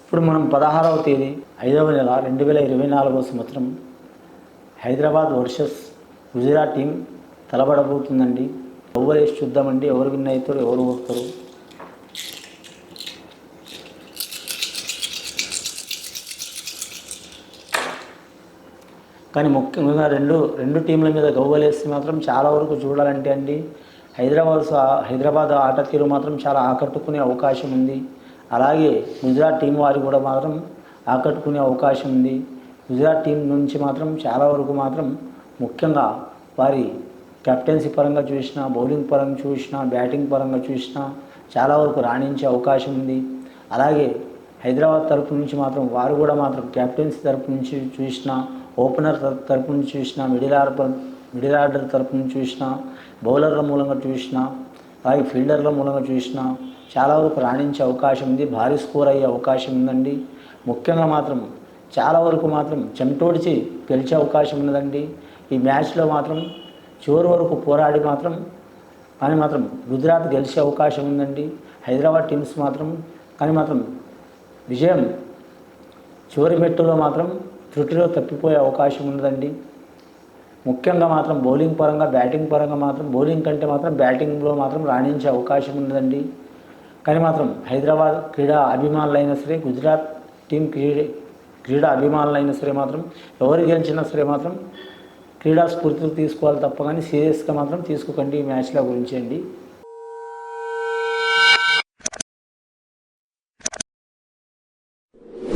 ఇప్పుడు మనం 16వ తేదీ 5వ నెల 2024వ సంవత్సరం హైదరాబాద్ వర్సెస్ గుజరాత్ టీం తలబడబోతుందండి. ఎవరు వేసి చూద్దామండి, ఎవరు విన్ అవుతారు, ఎవరు ఓడతారు. కానీ ముఖ్యంగా రెండు టీంల మీద గవ్వలేసి మాత్రం చాలా వరకు చూడాలంటే అండి హైదరాబాద్ ఆట తీరు మాత్రం చాలా ఆకట్టుకునే అవకాశం ఉంది. అలాగే గుజరాత్ టీం వారు కూడా మాత్రం ఆకట్టుకునే అవకాశం ఉంది. గుజరాత్ టీం నుంచి మాత్రం చాలా వరకు మాత్రం ముఖ్యంగా వారి కెప్టెన్సీ పరంగా చూసినా, బౌలింగ్ పరంగా చూసినా, బ్యాటింగ్ పరంగా చూసినా చాలా వరకు రాణించే అవకాశం ఉంది. అలాగే హైదరాబాద్ తరపు నుంచి మాత్రం వారు కూడా మాత్రం కెప్టెన్సీ తరపు నుంచి చూసినా, ఓపెనర్ తరపు నుంచి చూసినా, మిడిల్ ఆర్డర్ తరపు నుంచి చూసినా, బౌలర్ల మూలంగా చూసినా, అలాగే ఫీల్డర్ల మూలంగా చూసినా చాలా వరకు రాణించే అవకాశం ఉంది. భారీ స్కోర్ అయ్యే అవకాశం ఉందండి. ముఖ్యంగా మాత్రం చాలా వరకు మాత్రం చెమటోడిచి గెలిచే అవకాశం ఉన్నదండి. ఈ మ్యాచ్లో మాత్రం చివరి వరకు పోరాడి మాత్రం గుజరాత్ గెలిచే అవకాశం ఉందండి. హైదరాబాద్ టీమ్స్ మాత్రం విజయం చివరి మెట్టులో మాత్రం త్రుటిలో తప్పిపోయే అవకాశం ఉన్నదండి. ముఖ్యంగా మాత్రం బౌలింగ్ పరంగా, బ్యాటింగ్ పరంగా మాత్రం బౌలింగ్ కంటే మాత్రం బ్యాటింగ్లో మాత్రం రాణించే అవకాశం ఉన్నదండి. కానీ మాత్రం హైదరాబాద్ క్రీడా అభిమానులైనా సరే, గుజరాత్ టీం క్రీడా అభిమానులైనా సరే మాత్రం ఎవరు గెలిచినా సరే మాత్రం క్రీడా స్ఫూర్తితో తీసుకోవాలి తప్ప కానీ సీరియస్గా మాత్రం తీసుకోకండి ఈ మ్యాచ్ల గురించి అండి.